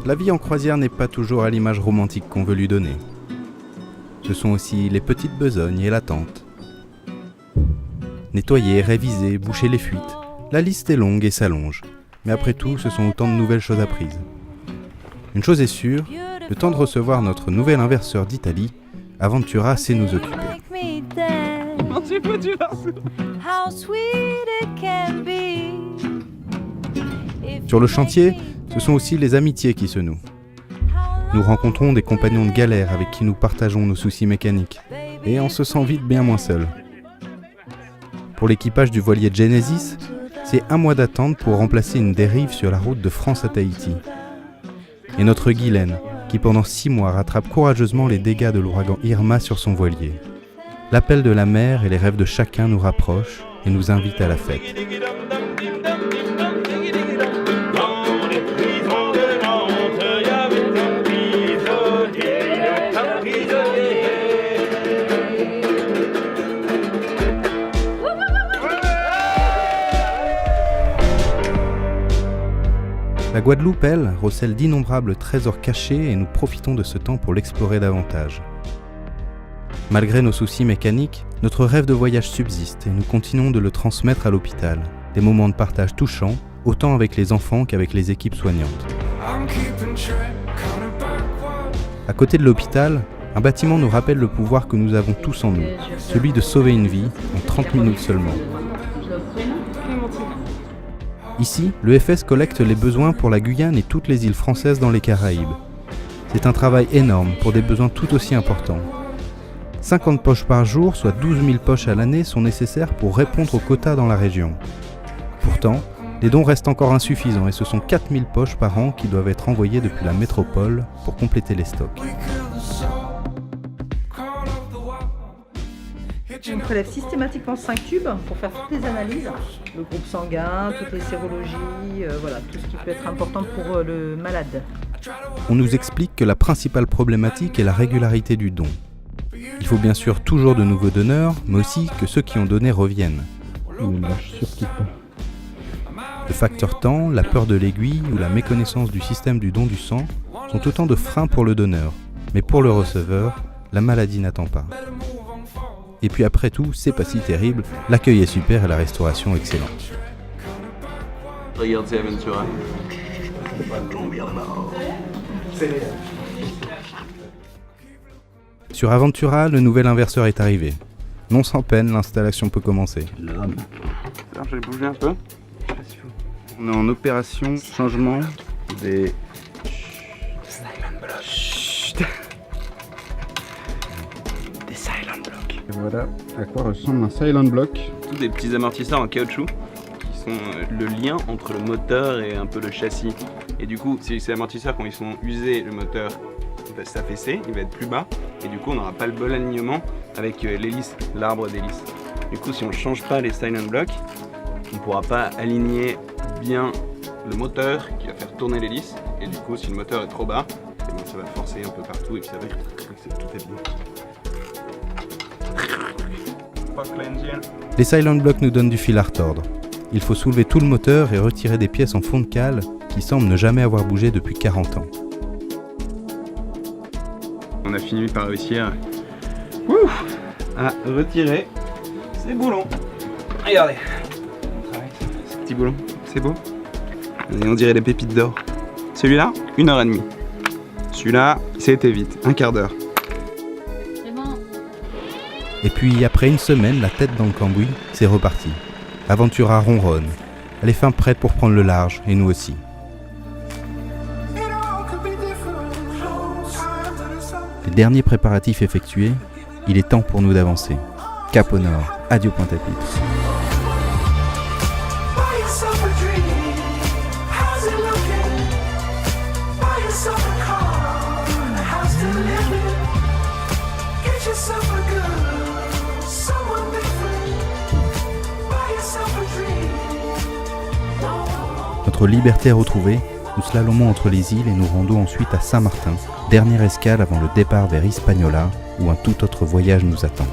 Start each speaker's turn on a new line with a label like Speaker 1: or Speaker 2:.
Speaker 1: La vie en croisière n'est pas toujours à l'image romantique qu'on veut lui donner. Ce sont aussi les petites besognes et l'attente. Nettoyer, réviser, boucher les fuites, la liste est longue et s'allonge. Mais après tout, ce sont autant de nouvelles choses apprises. Une chose est sûre, le temps de recevoir notre nouvel inverseur d'Italie, Aventura sait nous occuper. Sur le chantier, ce sont aussi les amitiés qui se nouent. Nous rencontrons des compagnons de galère avec qui nous partageons nos soucis mécaniques, et on se sent vite bien moins seul. Pour l'équipage du voilier Genesis, c'est 1 mois d'attente pour remplacer une dérive sur la route de France à Tahiti. Et notre Guylaine, qui pendant 6 mois rattrape courageusement les dégâts de l'ouragan Irma sur son voilier. L'appel de la mer et les rêves de chacun nous rapprochent et nous invitent à la fête. La Guadeloupe, elle, recèle d'innombrables trésors cachés et nous profitons de ce temps pour l'explorer davantage. Malgré nos soucis mécaniques, notre rêve de voyage subsiste et nous continuons de le transmettre à l'hôpital. Des moments de partage touchants, autant avec les enfants qu'avec les équipes soignantes. À côté de l'hôpital, un bâtiment nous rappelle le pouvoir que nous avons tous en nous, celui de sauver une vie en 30 minutes seulement. Ici, l'EFS collecte les besoins pour la Guyane et toutes les îles françaises dans les Caraïbes. C'est un travail énorme pour des besoins tout aussi importants. 50 poches par jour, soit 12 000 poches à l'année, sont nécessaires pour répondre aux quotas dans la région. Pourtant, les dons restent encore insuffisants et ce sont 4 000 poches par an qui doivent être envoyées depuis la métropole pour compléter les stocks.
Speaker 2: On prélève systématiquement 5 tubes pour faire toutes les analyses, le groupe sanguin, toutes les sérologies, voilà, tout ce qui peut être important pour le malade.
Speaker 1: On nous explique que la principale problématique est la régularité du don. Il faut bien sûr toujours de nouveaux donneurs, mais aussi que ceux qui ont donné reviennent. Le facteur temps, la peur de l'aiguille ou la méconnaissance du système du don du sang sont autant de freins pour le donneur. Mais pour le receveur, la maladie n'attend pas. Et puis après tout, c'est pas si terrible, l'accueil est super et la restauration excellente.
Speaker 3: Regarde, c'est Aventura.
Speaker 1: Sur Aventura, le nouvel inverseur est arrivé. Non sans peine, l'installation peut commencer.
Speaker 3: L'homme. Alors, je vais bouger un peu.
Speaker 1: On est en opération changement des...
Speaker 4: Et voilà à quoi ressemble un silent block.
Speaker 3: Tous des petits amortisseurs en caoutchouc qui sont le lien entre le moteur et un peu le châssis. Et du coup, si ces amortisseurs, quand ils sont usés, le moteur va s'affaisser, il va être plus bas. Et du coup, on n'aura pas le bon alignement avec l'hélice, l'arbre d'hélice. Du coup, si on ne change pas les silent blocks, on ne pourra pas aligner bien le moteur qui va faire tourner l'hélice. Et du coup, si le moteur est trop bas, et bien, ça va forcer un peu partout et puis ça va que tout est bien.
Speaker 1: Les silent blocks nous donnent du fil à retordre. Il faut soulever tout le moteur et retirer des pièces en fond de cale qui semblent ne jamais avoir bougé depuis 40 ans.
Speaker 3: On a fini par réussir à retirer ces boulons. Regardez, ces petits boulons, c'est beau. Et on dirait des pépites d'or. Celui-là, 1h30. Celui-là, c'était vite, un quart d'heure.
Speaker 1: Et puis après une semaine, la tête dans le cambouis, c'est reparti. Aventura ronronne. Elle est fin prête pour prendre le large, et nous aussi. Les derniers préparatifs effectués, il est temps pour nous d'avancer. Cap au nord, adieu Pointe-à-Pitre. Notre liberté retrouvée, nous slalomons entre les îles et nous rendons ensuite à Saint-Martin, dernière escale avant le départ vers Hispaniola, où un tout autre voyage nous attend.